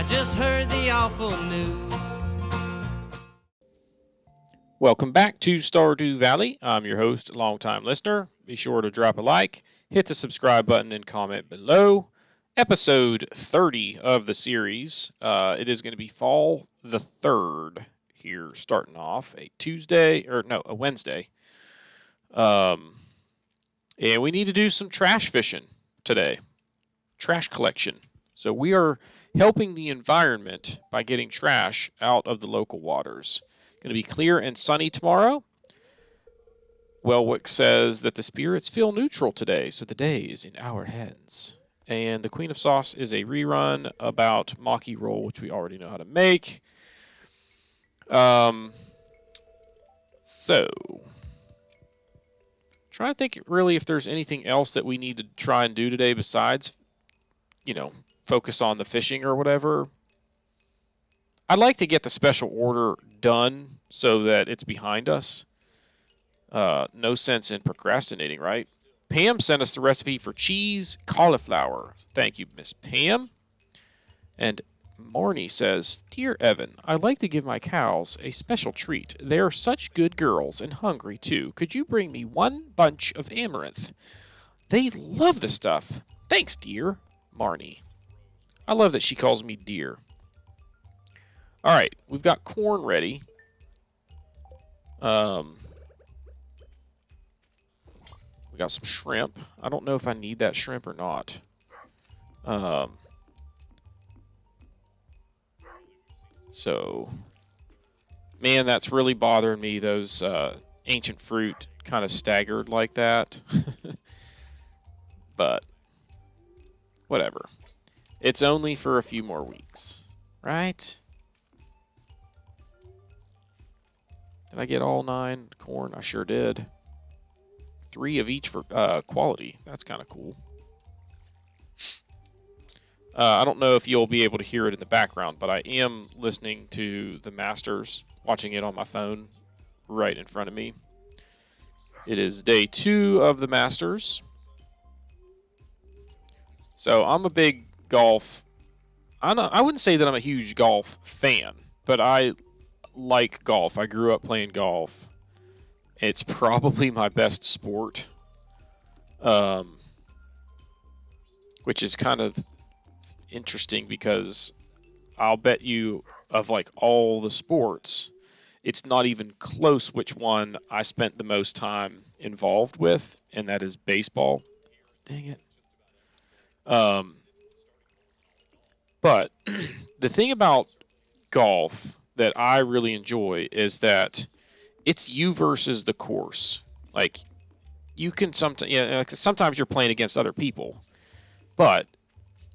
just heard the awful news. Welcome back to Stardew Valley. I'm your host, longtime listener. Be sure to drop a like, hit the subscribe button, and comment below. Episode 30 of the series. It is going to be fall the 3rd here, starting off a Wednesday. And we need to do some trash fishing today. Trash collection. So we are helping the environment by getting trash out of the local waters. Going to be clear and sunny tomorrow. Welwick says that the spirits feel neutral today, so the day is in our hands. And the Queen of Sauce is a rerun about Maki Roll, which we already know how to make. So, trying to think really if there's anything else that we need to try and do today besides, focus on the fishing or whatever. I'd like to get the special order done so that it's behind us. No sense in procrastinating, right? Pam sent us the recipe for cheese cauliflower. Thank you, Miss Pam. And Marnie says, Dear Evan, I'd like to give my cows a special treat. They're such good girls and hungry, too. Could you bring me one bunch of amaranth? They love the stuff. Thanks, dear. Marnie. I love that she calls me dear. All right, we've got corn ready. We got some shrimp. I don't know if I need that shrimp or not. So, man, that's really bothering me, those ancient fruit kind of staggered like that. But, whatever. It's only for a few more weeks, right? Did I get all 9 corn? I sure did. 3 of each for quality. That's kind of cool. I don't know if you'll be able to hear it in the background, but I am listening to the Masters, watching it on my phone right in front of me. It is day 2 of the Masters. So I'm a big golf... I wouldn't say that I'm a huge golf fan, but I like golf. I grew up playing golf. It's probably my best sport, which is kind of interesting because I'll bet you of like all the sports, it's not even close which one I spent the most time involved with, and that is baseball. Dang it. But the thing about golf that I really enjoy is that it's you versus the course. Like, you can sometimes you're playing against other people, but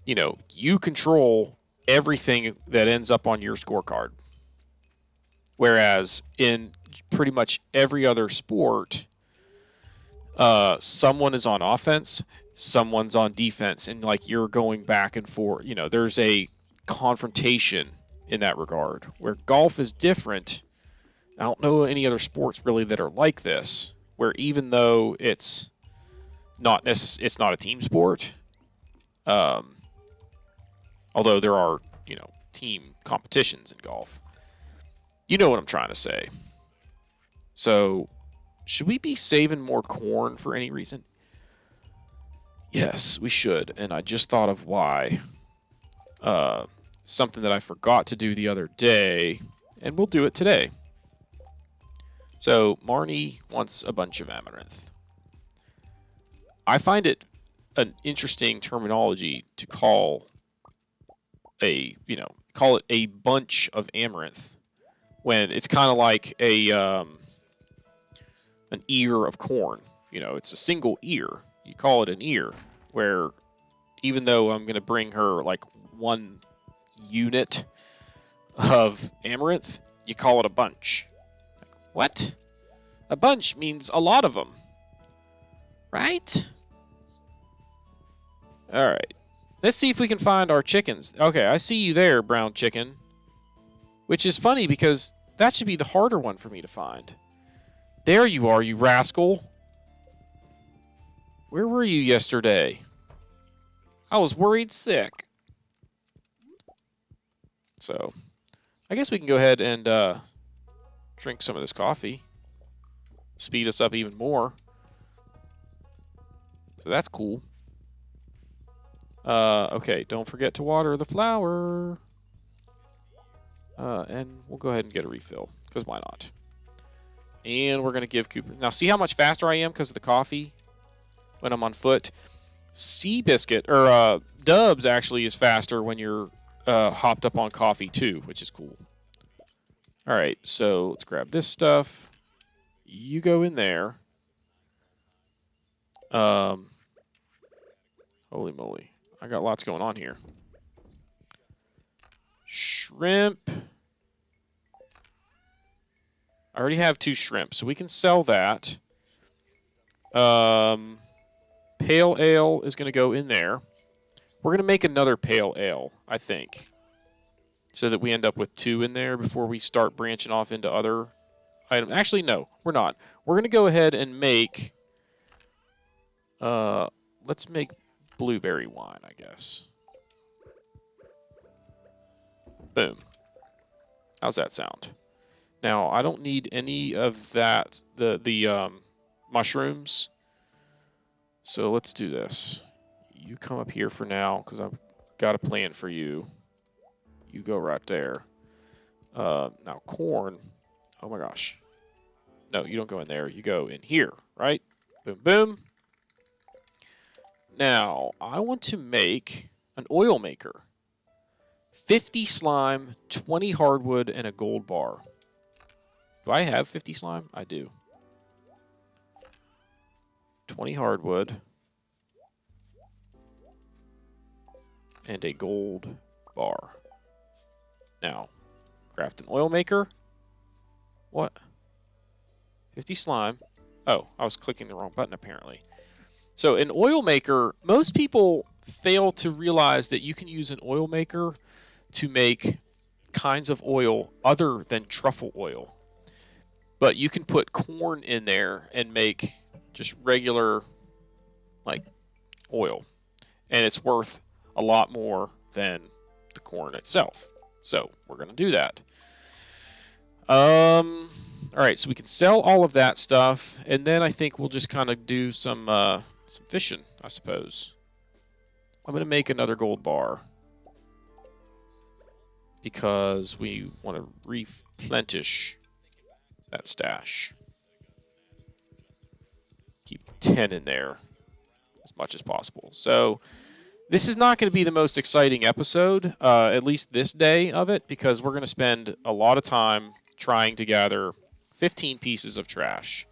you control everything that ends up on your scorecard. Whereas in pretty much every other sport, someone is on offense, someone's on defense, and like you're going back and forth. There's a confrontation in that regard. Where golf is different. I don't know any other sports really that are like this, where even though it's not a team sport, although there are team competitions in golf. You know what I'm trying to say. So, should we be saving more corn for any reason? Yes, we should, and I just thought of why. Something that I forgot to do the other day, and we'll do it today. So, Marnie wants a bunch of amaranth. I find it an interesting terminology to call it a bunch of amaranth when it's kind of like an ear of corn. It's a single ear. You call it an ear, where even though I'm going to bring her like 1 unit of amaranth, you call it a bunch. What? A bunch means a lot of them. Right? Alright. Let's see if we can find our chickens. Okay, I see you there, brown chicken. Which is funny because that should be the harder one for me to find. There you are, you rascal. Where were you yesterday? I was worried sick. So I guess we can go ahead and drink some of this coffee. Speed us up even more. So that's cool. Okay, don't forget to water the flower. And we'll go ahead and get a refill, because why not? And we're going to give Cooper... Now, see how much faster I am because of the coffee when I'm on foot? Seabiscuit, or Dubs actually is faster when you're hopped up on coffee too, which is cool. Alright, so let's grab this stuff. You go in there. Holy moly. I got lots going on here. Shrimp. I already have 2 shrimp, so we can sell that. Pale ale is going to go in there. We're going to make another pale ale, I think, so that we end up with 2 in there before we start branching off into other items. Actually, no, we're not. We're going to go ahead and make... let's make blueberry wine, I guess. Boom. How's that sound? Now, I don't need any of that, the mushrooms. So let's do this. You come up here for now, because I've got a plan for you. You go right there. Now, corn. Oh my gosh. No, you don't go in there. You go in here, right? Boom, boom. Now, I want to make an oil maker. 50 slime, 20 hardwood, and a gold bar. Do I have 50 slime? I do. 20 hardwood. And a gold bar. Now, craft an oil maker. What? 50 slime. Oh, I was clicking the wrong button apparently. So an oil maker, most people fail to realize that you can use an oil maker to make kinds of oil other than truffle oil. But you can put corn in there and make just regular, like, oil. And it's worth a lot more than the corn itself. So we're going to do that. All right, so we can sell all of that stuff, and then I think we'll just kind of do some fishing, I suppose. I'm going to make another gold bar because we want to replenish that stash. Keep 10 in there as much as possible. So this is not going to be the most exciting episode, at least this day of it, because we're going to spend a lot of time trying to gather 15 pieces of trash.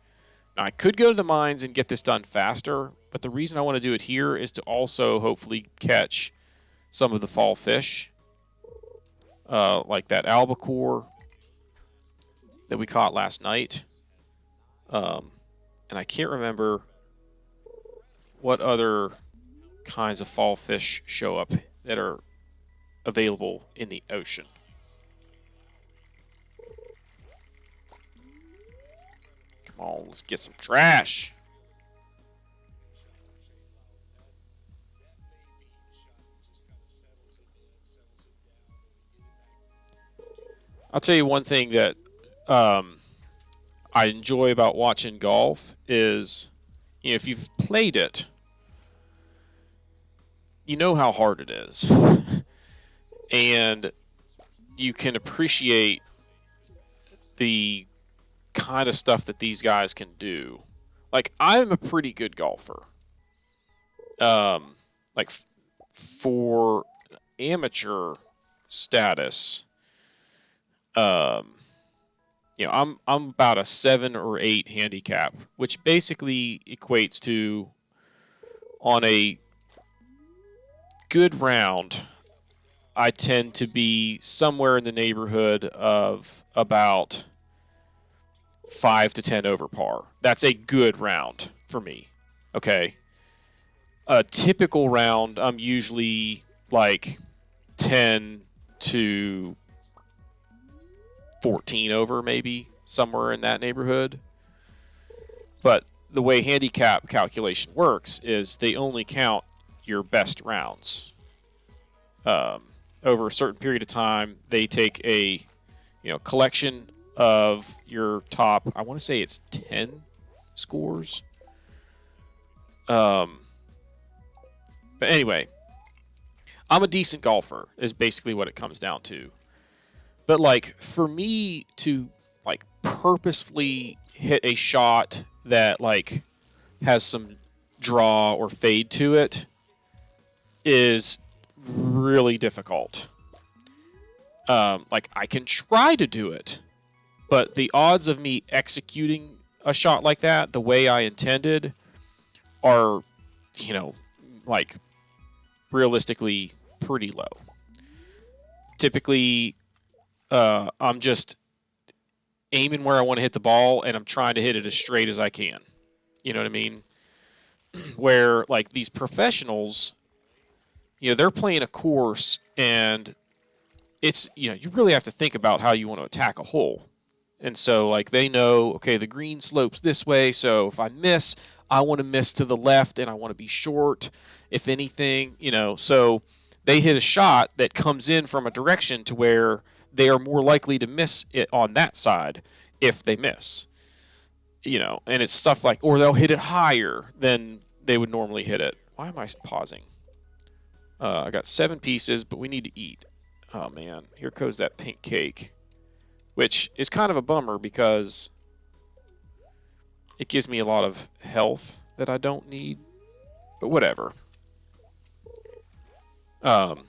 Now, I could go to the mines and get this done faster, but the reason I want to do it here is to also hopefully catch some of the fall fish, like that albacore that we caught last night. And I can't remember what other kinds of fall fish show up that are available in the ocean. Come on, let's get some trash. I'll tell you one thing that I enjoy about watching golf is, you know, if you've played it, you know how hard it is. And you can appreciate the kind of stuff that these guys can do. Like, I'm a pretty good golfer. Like, for amateur status, you know, I'm about a 7 or 8 handicap, which basically equates to, on a good round, I tend to be somewhere in the neighborhood of about 5 to 10 over par. That's a good round for me. Okay. A typical round, I'm usually like 10 to 14 over, maybe somewhere in that neighborhood. But the way handicap calculation works is they only count your best rounds. over a certain period of time, they take a collection of your top, I want to say it's 10 scores. But anyway, I'm a decent golfer is basically what it comes down to. But like for me to like purposefully hit a shot that like has some draw or fade to it is really difficult. Like I can try to do it, but the odds of me executing a shot like that the way I intended are, like realistically pretty low. Typically, I'm just aiming where I want to hit the ball, and I'm trying to hit it as straight as I can. You know what I mean? Where like these professionals, they're playing a course, and it's you really have to think about how you want to attack a hole. And so like they know, okay, the green slopes this way, so if I miss, I want to miss to the left and I want to be short, if anything, so they hit a shot that comes in from a direction to where they are more likely to miss it on that side if they miss. And it's stuff like, or they'll hit it higher than they would normally hit it. Why am I pausing? I got 7 pieces, but we need to eat. Oh man, here goes that pink cake. Which is kind of a bummer because it gives me a lot of health that I don't need. But whatever. But,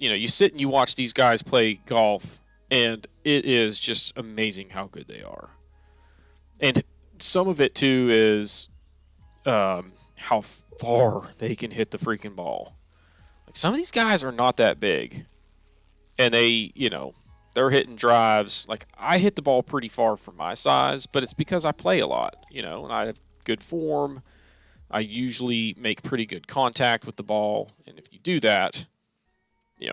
you sit and you watch these guys play golf, and it is just amazing how good they are. And some of it, too, is how far they can hit the freaking ball. Like, some of these guys are not that big. And they, they're hitting drives. Like, I hit the ball pretty far for my size, but it's because I play a lot, and I have good form. I usually make pretty good contact with the ball, and if you do that,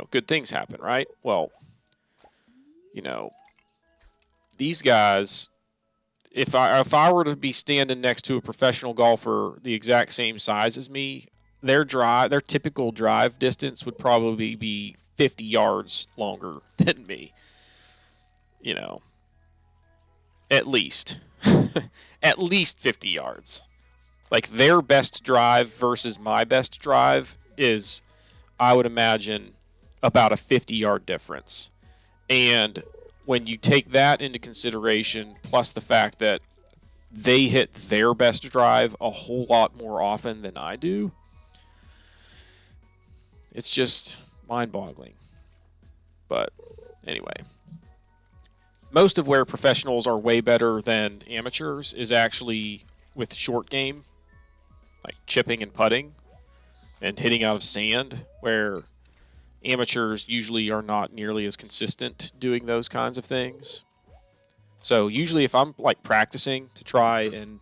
good things happen, right? Well, these guys, if I were to be standing next to a professional golfer the exact same size as me, their typical drive distance would probably be 50 yards longer than me. At least. At least 50 yards. Like their best drive versus my best drive is, I would imagine, about a 50-yard difference. And when you take that into consideration, plus the fact that they hit their best drive a whole lot more often than I do, it's just mind-boggling. But anyway, most of where professionals are way better than amateurs is actually with short game, like chipping and putting and hitting out of sand, where amateurs usually are not nearly as consistent doing those kinds of things. So usually if I'm like practicing to try and,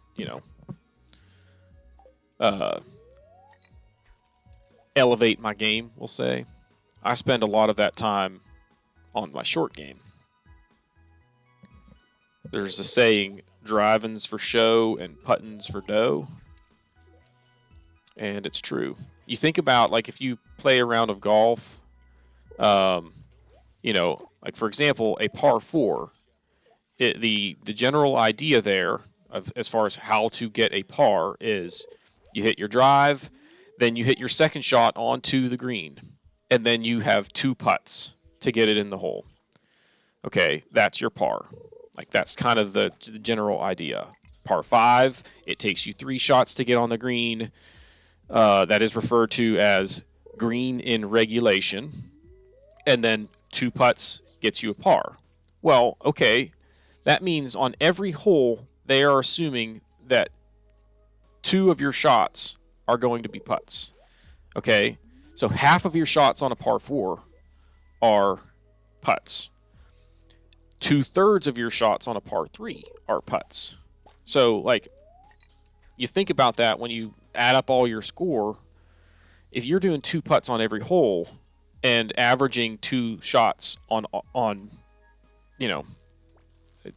elevate my game, we'll say, I spend a lot of that time on my short game. There's a saying, driving's for show and putting's for dough. And it's true. You think about, like, if you play a round of golf, like, for example, a par 4, the general idea there, as far as how to get a par, is you hit your drive, then you hit your second shot onto the green, and then you have 2 putts to get it in the hole. Okay, that's your par. Like, that's kind of the general idea. Par 5, it takes you 3 shots to get on the green. That is referred to as green in regulation. And then 2 putts gets you a par. Well, okay, that means on every hole, they are assuming that 2 of your shots are going to be putts. Okay, so half of your shots on a par 4 are putts. 2/3 of your shots on a par 3 are putts. So, like, you think about that when you add up all your score. If you're doing 2 putts on every hole and averaging 2 shots on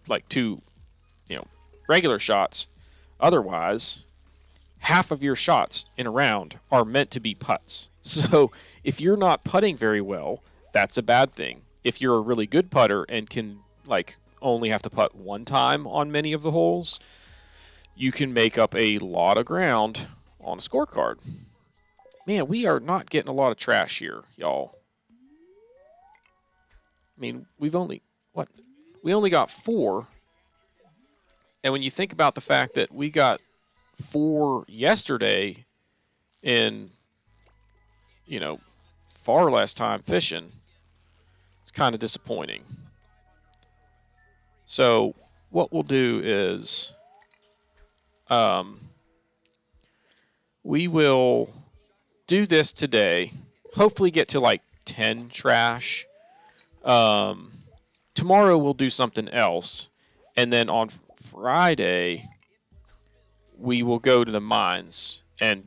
like 2 regular shots, otherwise, half of your shots in a round are meant to be putts. So if you're not putting very well, that's a bad thing. If you're a really good putter and can like only have to putt one time on many of the holes, you can make up a lot of ground on a scorecard. Man, we are not getting a lot of trash here, y'all. I mean, we only got 4. And when you think about the fact that we got 4 yesterday in, far less time fishing, it's kind of disappointing. So what we'll do is we will do this today, hopefully get to like 10 trash. Tomorrow we'll do something else, and then on Friday we will go to the mines and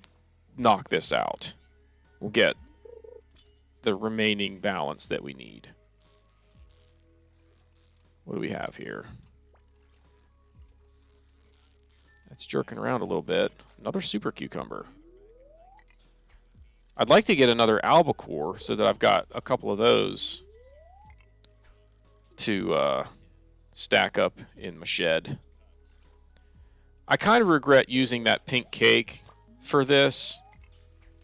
knock this out. We'll get the remaining balance that we need. What do we have here? That's jerking around a little bit. Another super cucumber. I'd like to get another albacore so that I've got a couple of those to stack up in my shed. I kind of regret using that pink cake for this,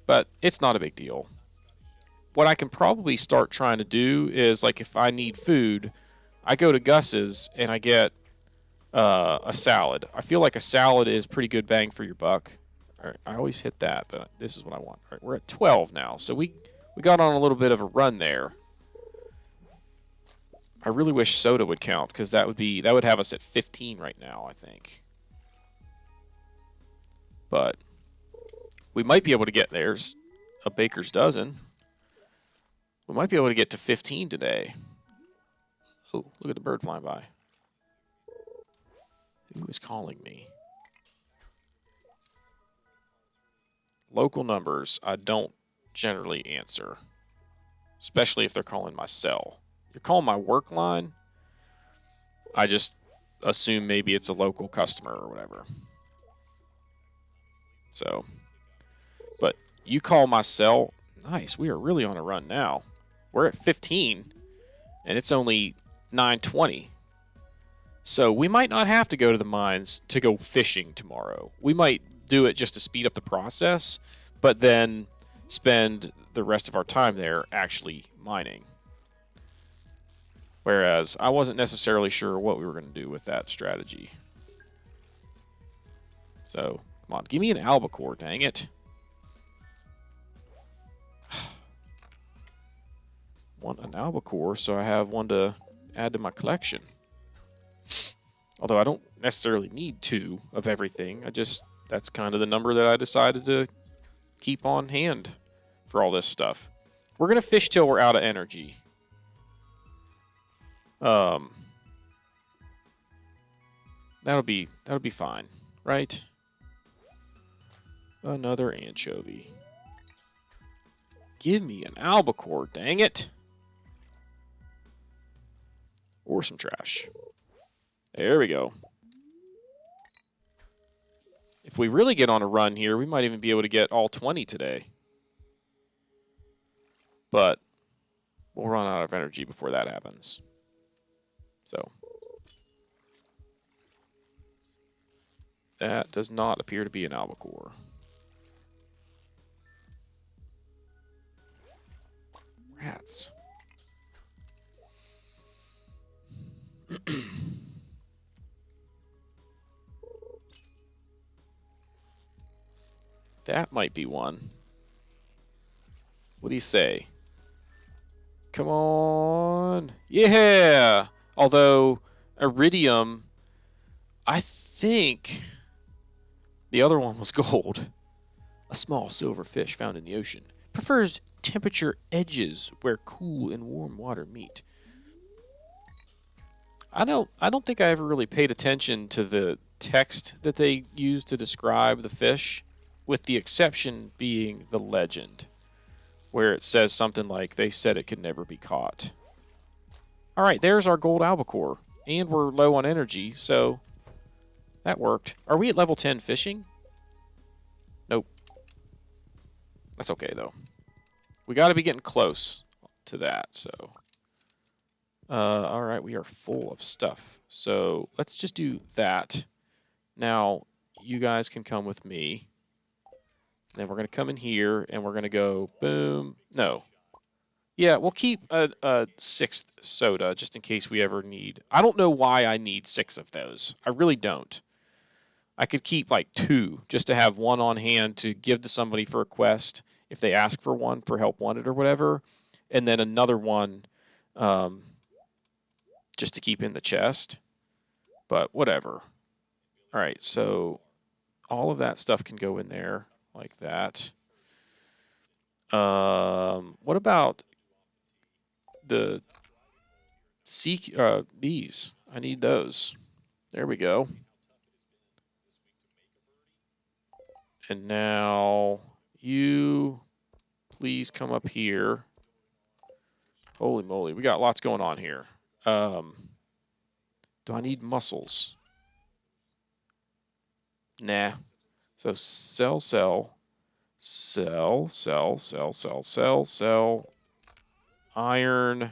but it's not a big deal. What I can probably start trying to do is, like, if I need food, I go to Gus's and I get a salad. I feel like a salad is pretty good bang for your buck. All right, I always hit that, but this is what I want. All right, we're at 12 now, so we got on a little bit of a run there. I really wish soda would count, because that would have us at 15 right now, I think. But we might be able to get there's a baker's dozen. We might be able to get to 15 today. Oh, look at the bird flying by. Who is calling me? Local numbers, I don't generally answer, especially if they're calling my cell. If you're calling my work line, I just assume maybe it's a local customer or whatever. So, but you call my cell, nice, we are really on a run now. We're at 15, and it's only 9:20. So we might not have to go to the mines to go fishing tomorrow. We might do it just to speed up the process, but then spend the rest of our time there actually mining. Whereas I wasn't necessarily sure what we were going to do with that strategy. So, come on, give me an albacore, dang it. Want an albacore, so I have one to add to my collection. Although I don't necessarily need 2 of everything. That's kind of the number that I decided to keep on hand for all this stuff. We're going to fish till we're out of energy. That'll be fine, right? Another anchovy. Give me an albacore, dang it. Or some trash. There we go. If we really get on a run here, we might even be able to get all 20 today. But we'll run out of energy before that happens. So that does not appear to be an albacore. Rats. That might be one. What do you say? Come on. Yeah! Although, iridium, I think the other one was gold. A small silver fish found in the ocean. Prefers temperature edges where cool and warm water meet. I don't think I ever really paid attention to the text that they use to describe the fish, with the exception being the legend, where it says something like, they said it could never be caught. Alright, there's our gold albacore, and we're low on energy, so that worked. Are we at level 10 fishing? That's okay, though. We got to be getting close to that, so. All right, we are full of stuff. So let's just do that. Now, you guys can come with me. Then we're going to come in here, and we're going to go boom. No. Yeah, we'll keep a sixth soda just in case we ever need. I don't know why I need 6 of those. I really don't. I could keep like 2 just to have one on hand to give to somebody for a quest if they ask for one for help wanted or whatever, and then another one just to keep in the chest. But whatever. All right, so all of that stuff can go in there like that. What about the these? I need those. There we go. And now you please come up here. Holy moly, we got lots going on here. Do I need muscles? Nah. So sell, iron.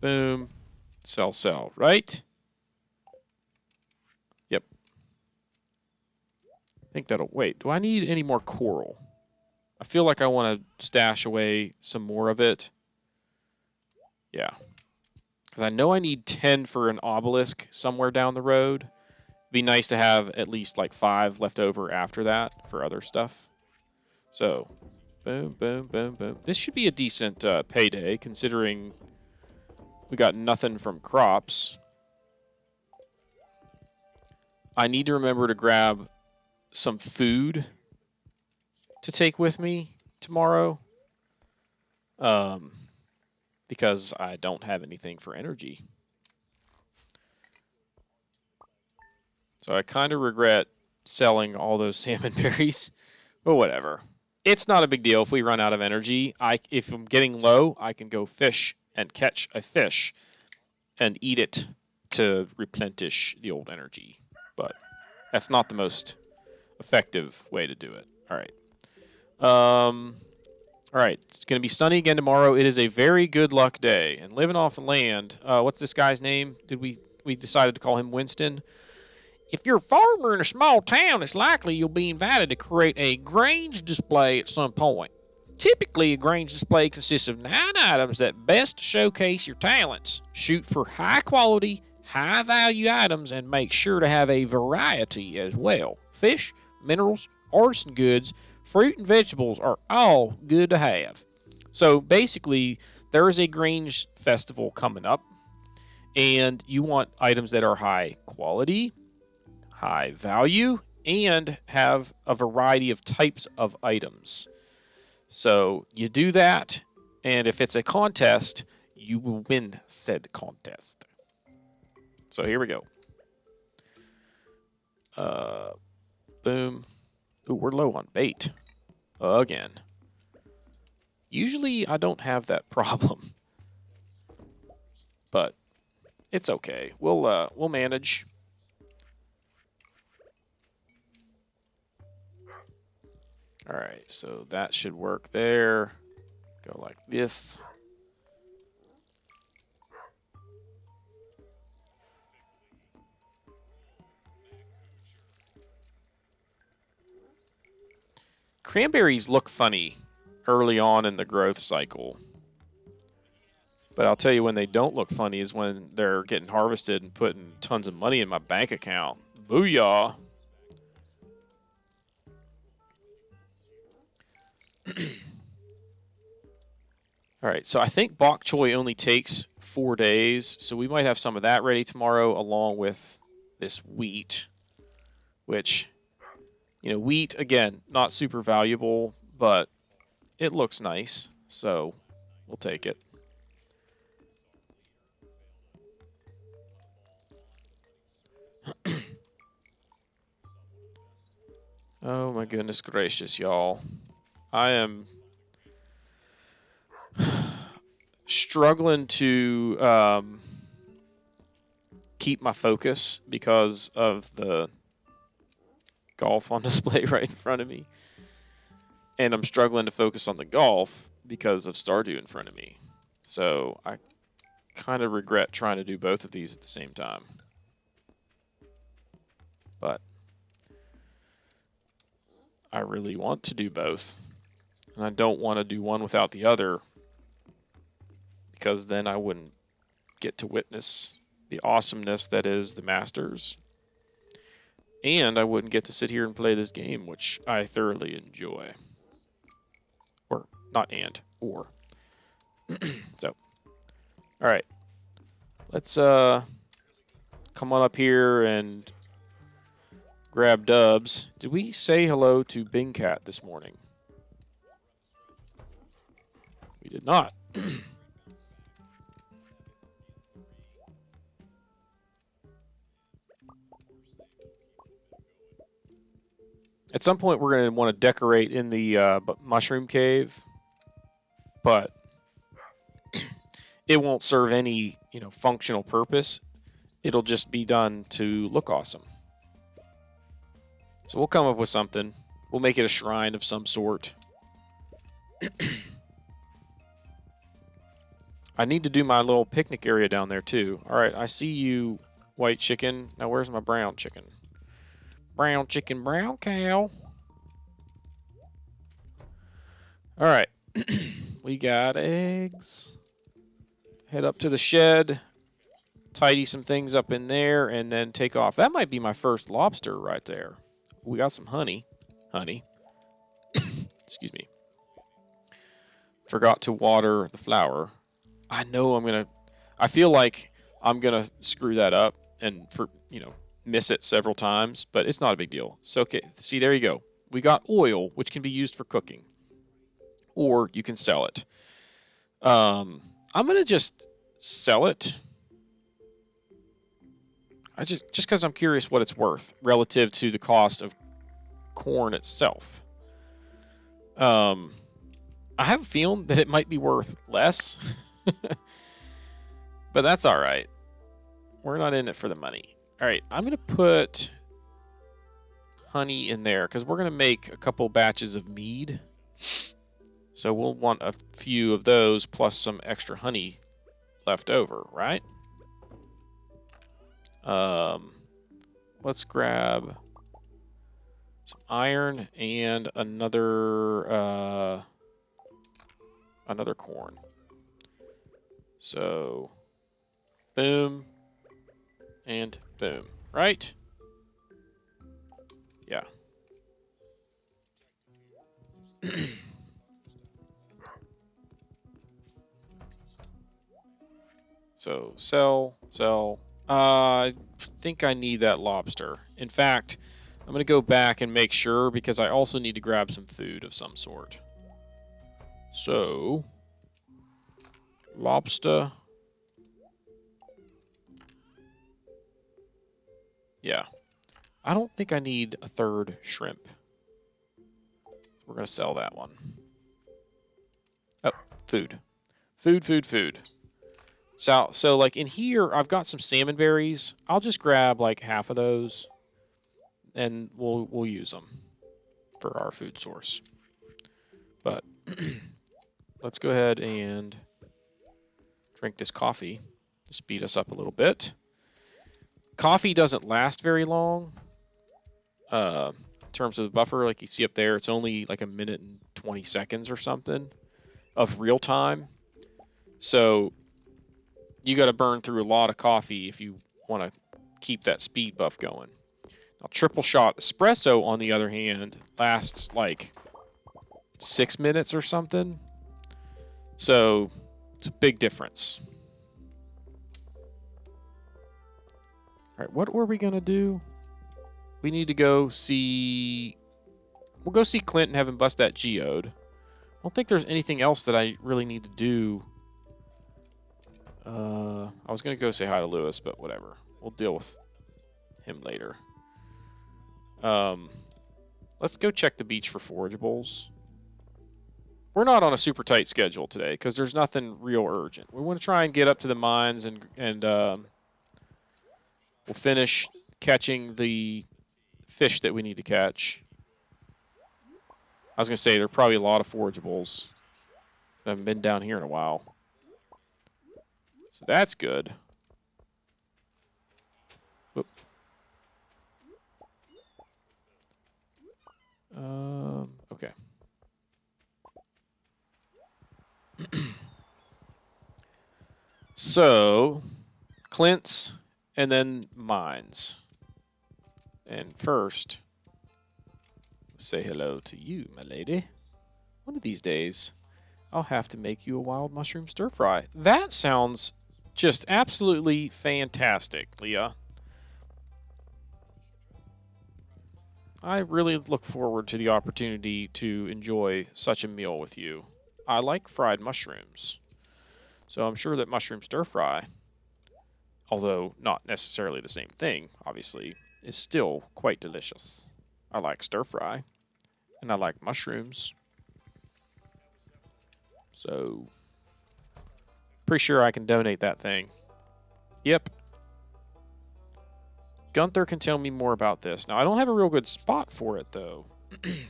Boom. Sell, right? Yep. I think that'll, wait, do I need any more coral? I feel like I want to stash away some more of it. Yeah. Because I know I need 10 for an obelisk somewhere down the road. It'd be nice to have at least like 5 left over after that for other stuff. So, boom, boom, boom, boom. This should be a decent payday considering we got nothing from crops. I need to remember to grab some food to take with me tomorrow. Because I don't have anything for energy. So I kind of regret selling all those salmon berries, but whatever. It's not a big deal if we run out of energy. If I'm getting low, I can go fish and catch a fish and eat it to replenish the old energy. But that's not the most effective way to do it. All right. All right, it's going to be sunny again tomorrow. It is a very good luck day. And living off the land, what's this guy's name? Did we decided to call him Winston? If you're a farmer in a small town, it's likely you'll be invited to create a Grange Display at some point. Typically, a Grange Display consists of 9 items that best showcase your talents. Shoot for high quality, high value items and make sure to have a variety as well. Fish, minerals, artisan goods, fruit and vegetables are all good to have. So basically, there is a Grange festival coming up, and you want items that are high quality, high value, and have a variety of types of items. So you do that, and if it's a contest, you will win said contest. So here we go. Boom. Ooh, we're low on bait. Again. Usually I don't have that problem. But it's okay. We'll manage. Alright, so that should work there. Go like this. Cranberries look funny early on in the growth cycle. But I'll tell you when they don't look funny is when they're getting harvested and putting tons of money in my bank account. Booyah! Alright, so I think bok choy only takes 4 days, so we might have some of that ready tomorrow along with this wheat, which, you know, wheat, again, not super valuable, but it looks nice, so we'll take it. Oh my goodness gracious, y'all. I am struggling to keep my focus because of the golf on display right in front of me. And I'm struggling to focus on the golf because of Stardew in front of me. So I kind of regret trying to do both of these at the same time. But I really want to do both. And I don't want to do one without the other, because then I wouldn't get to witness the awesomeness that is the Masters. And I wouldn't get to sit here and play this game, which I thoroughly enjoy. Or, not and, or. So, alright. Let's come on up here and grab Dubs. Did we say hello to Bing Cat this morning? We did not. At some point, we're going to want to decorate in the mushroom cave, but it won't serve any, functional purpose. It'll just be done to look awesome. So we'll come up with something. We'll make it a shrine of some sort. I need to do my little picnic area down there too. All right, I see you, white chicken. Now where's my brown chicken? Brown chicken, brown cow. All right, we got eggs. Head up to the shed, tidy some things up in there, and then take off. That might be my first lobster right there. We got some honey. Excuse me. Forgot to water the flower. I know I feel like I'm gonna screw that up and miss it several times, but it's not a big deal. So okay, see, there you go. We got oil, which can be used for cooking, or you can sell it. I'm gonna just sell it. Just because I'm curious what it's worth relative to the cost of corn itself. I have a feeling that it might be worth less, but that's all right. We're not in it for the money. All right, I'm going to put honey in there because we're going to make a couple batches of mead. So we'll want a few of those plus some extra honey left over, right? Let's grab some iron and another corn. So, boom and boom, right? Yeah. So, sell. I think I need that lobster. In fact, I'm going to go back and make sure because I also need to grab some food of some sort. So, lobster. Yeah. I don't think I need a third shrimp. We're going to sell that one. Oh, food. Food. So like in here, I've got some salmon berries. I'll just grab like half of those, and we'll use them for our food source. But let's go ahead and drink this coffee to speed us up a little bit. Coffee doesn't last very long. In terms of the buffer, like you see up there, it's only like 1 minute and 20 seconds or something of real time. So you got to burn through a lot of coffee if you want to keep that speed buff going. Now, triple shot espresso, on the other hand, lasts like 6 minutes or something. So it's a big difference. All right, what were we going to do? We need to go see... We'll go see Clint and have him bust that geode. I don't think there's anything else that I really need to do. I was going to go say hi to Lewis, but whatever. We'll deal with him later. Let's go check the beach for forageables. We're not on a super tight schedule today because there's nothing real urgent. We want to try and get up to the mines and we'll finish catching the fish that we need to catch. I was going to say, there are probably a lot of forageables. I haven't been down here in a while. So that's good. Whoop. Okay. So, Clint's and then mines. And first, say hello to you, my lady. One of these days, I'll have to make you a wild mushroom stir fry. That sounds just absolutely fantastic, Leah. I really look forward to the opportunity to enjoy such a meal with you. I like fried mushrooms, so I'm sure that mushroom stir fry, although not necessarily the same thing, obviously, is still quite delicious. I like stir fry, and I like mushrooms. So, pretty sure I can donate that thing. Yep. Gunther can tell me more about this. Now, I don't have a real good spot for it, though.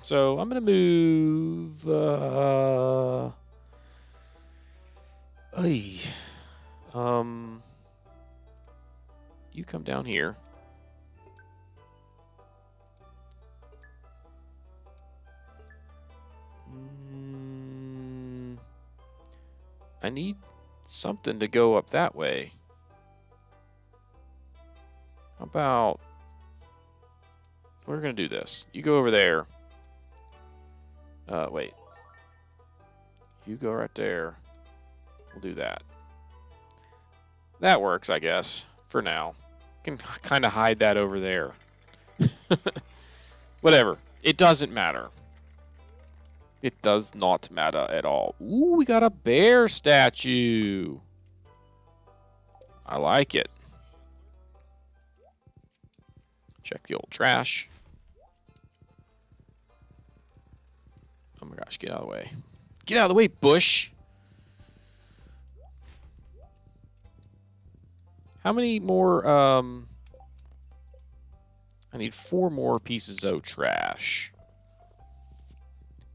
So, I'm going to move... you come down here. I need something to go up that way. How about... We're going to do this. You go over there. Wait. You go right there. We'll do that. That works, I guess, for now. Can kind of hide that over there. Whatever. It doesn't matter. It does not matter at all. Ooh, we got a bear statue. I like it. Check the old trash. Oh my gosh, get out of the way. Get out of the way, bush! How many more, I need 4 more pieces of trash.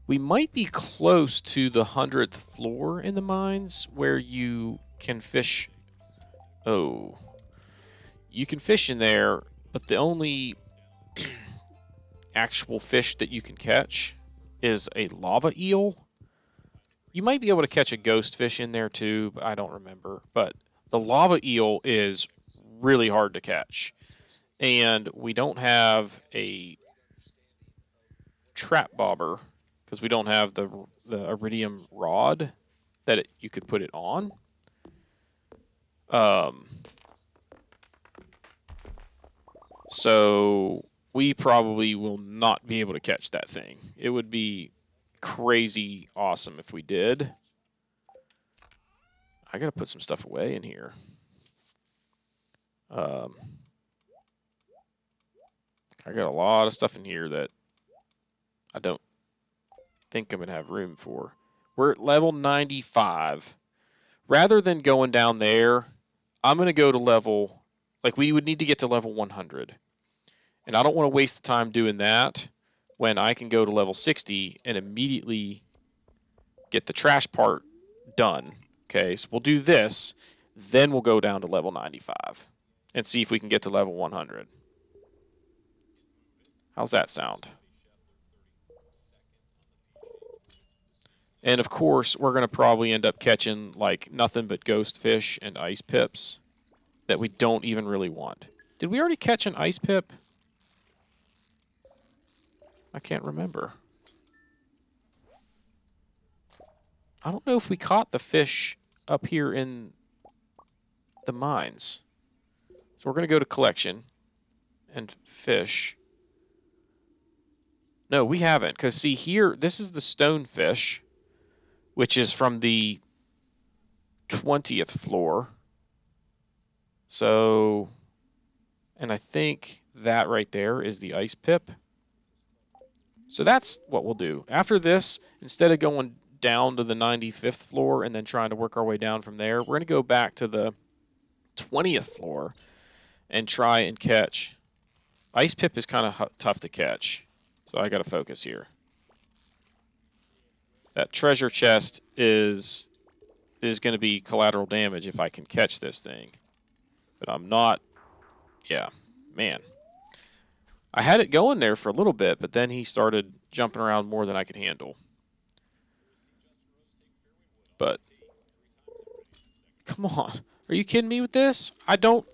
We might be close to the 100th floor in the mines where you can fish. Oh. You can fish in there, but the only actual fish that you can catch is a lava eel. You might be able to catch a ghost fish in there too, but I don't remember. But the lava eel is really hard to catch. And we don't have a trap bobber because we don't have the iridium rod that you could put it on. So we probably will not be able to catch that thing. It would be crazy awesome if we did. I gotta put some stuff away in here. I got a lot of stuff in here that I don't think I'm gonna have room for. We're at level 95. Rather than going down there, I'm gonna go to level, like we would need to get to level 100. And I don't want to waste the time doing that when I can go to level 60 and immediately get the trash part done. Okay, so we'll do this, then we'll go down to level 95 and see if we can get to level 100. How's that sound? And of course, we're going to probably end up catching like nothing but ghost fish and ice pips that we don't even really want. Did we already catch an ice pip? I can't remember. I don't know if we caught the fish up here in the mines. So we're going to go to collection and fish. No, we haven't. Because see here, this is the stonefish, which is from the 20th floor. So, and I think that right there is the ice pip. So that's what we'll do. After this, instead of going down to the 95th floor and then trying to work our way down from there, we're going to go back to the 20th floor and try and catch Ice pip is kind of tough to catch, so I got to focus here. That treasure chest is going to be collateral damage if I can catch this thing. But I'm not. Yeah, man. I had it going there for a little bit, but then he started jumping around more than I could handle. But come on. Are you kidding me with this? I don't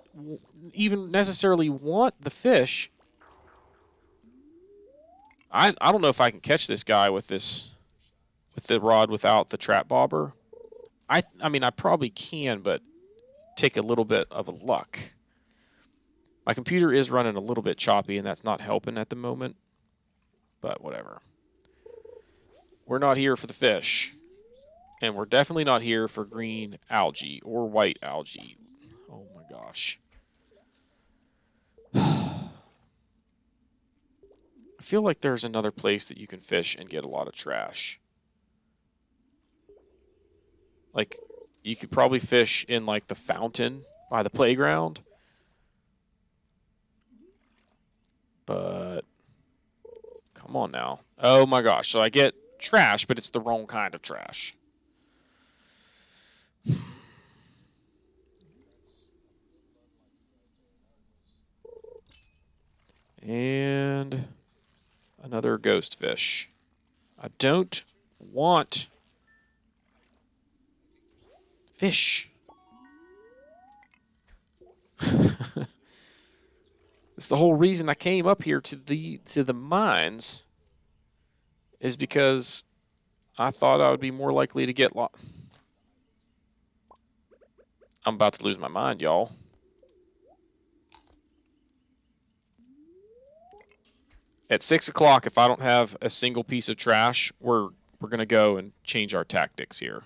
even necessarily want the fish. I don't know if I can catch this guy with the rod without the trap bobber. I mean I probably can, but take a little bit of a luck. My computer is running a little bit choppy, and that's not helping at the moment. But whatever. We're not here for the fish. And we're definitely not here for green algae or white algae. Oh my gosh. I feel like there's another place that you can fish and get a lot of trash. Like, you could probably fish in, like, the fountain by the playground. But, come on now. Oh my gosh, so I get trash, but it's the wrong kind of trash. And another ghost fish. I don't want fish. It's the whole reason I came up here to the mines is because I thought I would be more likely to get lost. I'm about to lose my mind, y'all. At 6 o'clock, if I don't have a single piece of trash, we're gonna go and change our tactics here.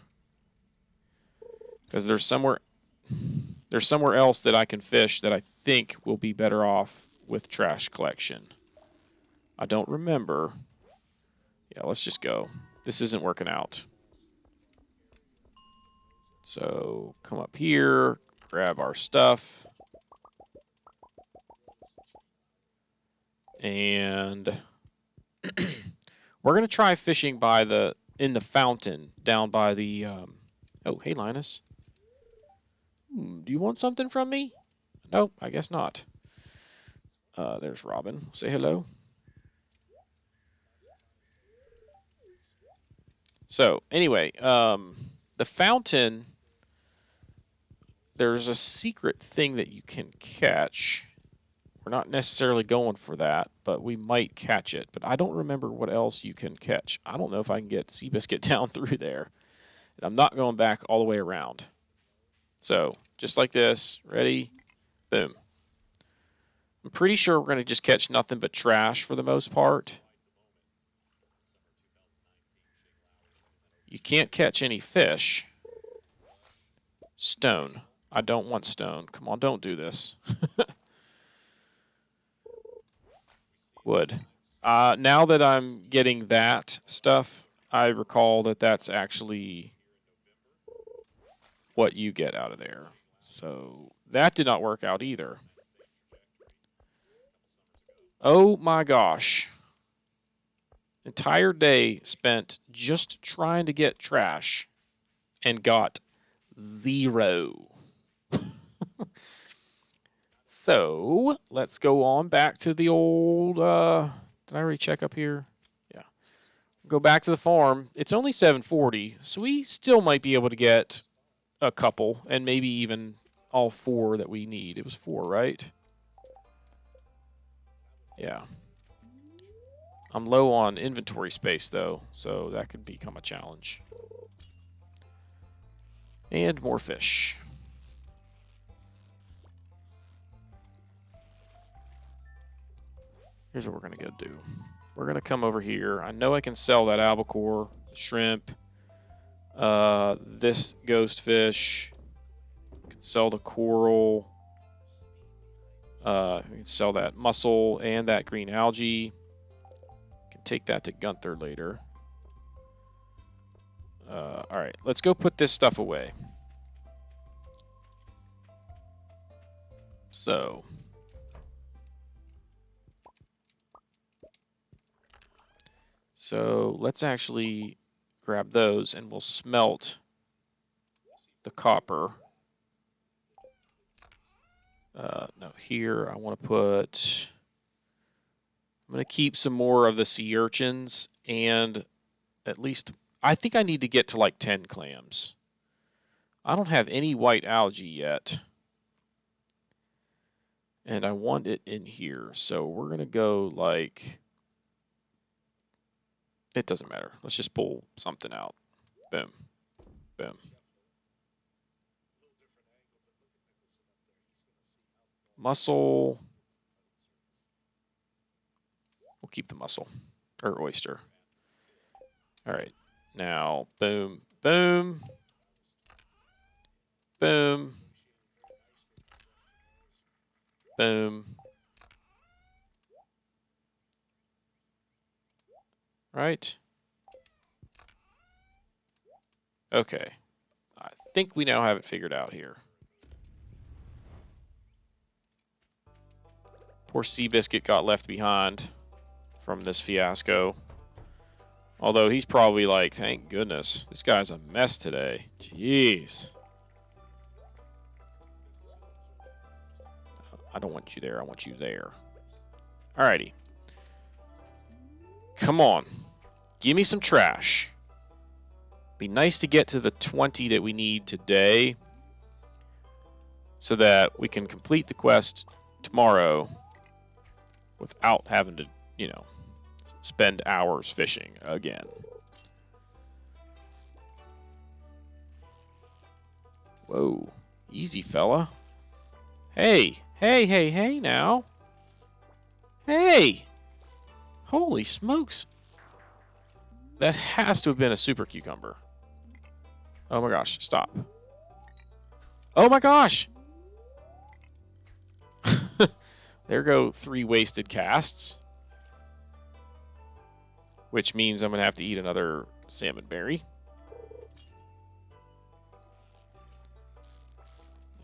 Because there's somewhere else that I can fish that I think will be better off with trash collection. I don't remember. Yeah, let's just go. This isn't working out. So come up here, grab our stuff, and we're gonna try fishing in the fountain down by the. Oh, hey Linus. Do you want something from me? Nope, I guess not. There's Robin. Say hello. So anyway, the fountain. There's a secret thing that you can catch. We're not necessarily going for that, but we might catch it. But I don't remember what else you can catch. I don't know if I can get Seabiscuit down through there. And I'm not going back all the way around. So, just like this. Ready? Boom. I'm pretty sure we're going to just catch nothing but trash for the most part. You can't catch any fish. Stone. I don't want stone. Come on, don't do this. Wood. Now that I'm getting that stuff, I recall that that's actually what you get out of there. So that did not work out either. Oh my gosh. Entire day spent just trying to get trash and got 0. So let's go on back to the old. Did I already check up here? Yeah. Go back to the farm. It's only 7:40, so we still might be able to get a couple, and maybe even all 4 that we need. It was 4, right? Yeah. I'm low on inventory space, though, so that could become a challenge. And more fish. Here's what we're going to go do. We're going to come over here. I know I can sell that albacore, shrimp, this ghost fish. I can sell the coral. We can sell that mussel and that green algae. Can take that to Gunther later. Alright, let's go put this stuff away. So, So let's actually grab those and we'll smelt the copper. No, here I want to put... I'm going to keep some more of the sea urchins and at least... I think I need to get to like 10 clams. I don't have any white algae yet. And I want it in here. So we're going to go like... It doesn't matter. Let's just pull something out. Boom. Boom. Mussel. We'll keep the mussel. Or oyster. Alright. Now, boom. Boom. Boom. Boom. Right? Okay. I think we now have it figured out here. Poor Seabiscuit got left behind from this fiasco. Although he's probably like, thank goodness, this guy's a mess today. Jeez. I don't want you there, I want you there. Alrighty. Come on. Give me some trash. Be nice to get to the 20 that we need today so that we can complete the quest tomorrow without having to, you know, spend hours fishing again. Whoa. Easy, fella. Hey. Hey, hey, hey now. Hey. Holy smokes. That has to have been a super cucumber. Oh my gosh, stop. Oh my gosh! There go 3 wasted casts. Which means I'm going to have to eat another salmon berry.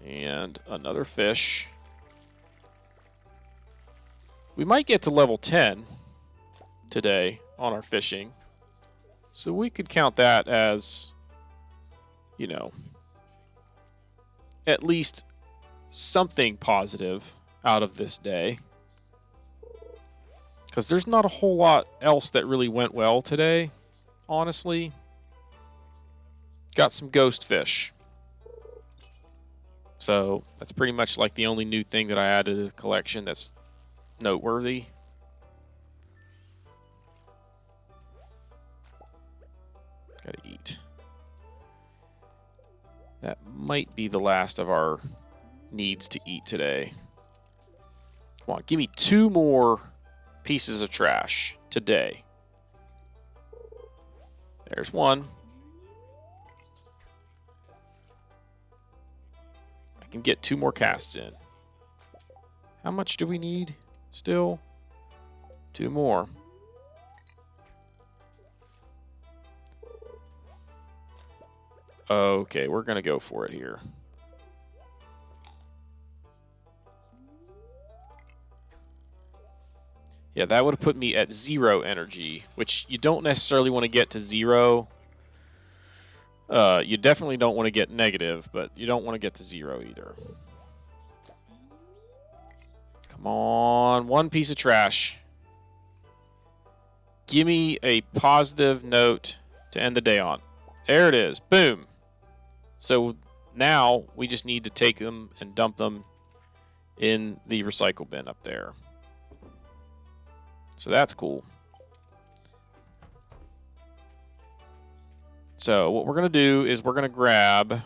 And another fish. We might get to level 10 today on our fishing. So we could count that as, you know, at least something positive out of this day. Because there's not a whole lot else that really went well today, honestly. Got some ghost fish. So that's pretty much like the only new thing that I added to the collection that's noteworthy. Gotta eat. That might be the last of our needs to eat today. Come on, give me 2 more pieces of trash today. There's 1. I can get 2 more casts in. How much do we need still? 2 more. Okay, we're gonna go for it here. Yeah, that would have put me at 0 energy, which you don't necessarily want to get to 0. You definitely don't want to get negative, but you don't want to get to 0 either. Come on, 1 piece of trash. Give me a positive note to end the day on. There it is. Boom. So now we just need to take them and dump them in the recycle bin up there. So that's cool. So what we're going to do is we're going to grab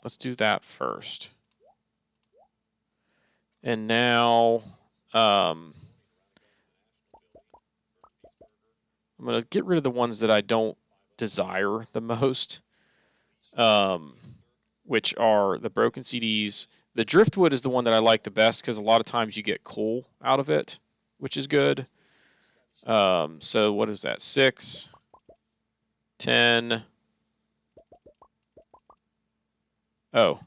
let's do that first. And now I'm going to get rid of the ones that I don't desire the most, which are the broken CDs. The driftwood is the one that I like the best because a lot of times you get coal out of it, which is good. So what is that? 6, 10. Oh,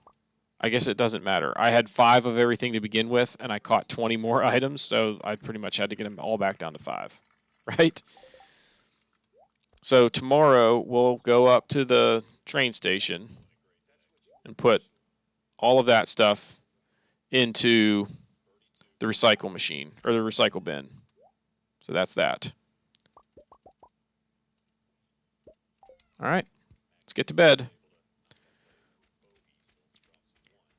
I guess it doesn't matter. I had 5 of everything to begin with, and I caught 20 more items, so I pretty much had to get them all back down to 5, right? So tomorrow we'll go up to the train station and put all of that stuff into the recycle machine, or the recycle bin. So that's that. All right, let's get to bed.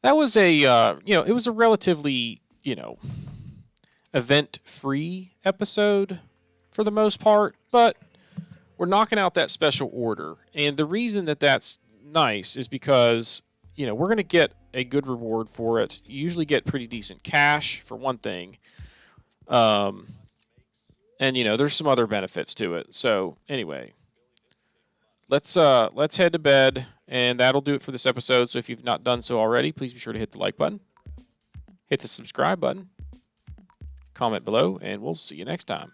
That was a, it was a relatively, event-free episode for the most part, but we're knocking out that special order. And the reason that that's nice is because, we're going to get a good reward for it. You usually get pretty decent cash, for one thing. And, there's some other benefits to it. So, anyway, let's head to bed, and that'll do it for this episode. So if you've not done so already, please be sure to hit the like button, hit the subscribe button, comment below, and we'll see you next time.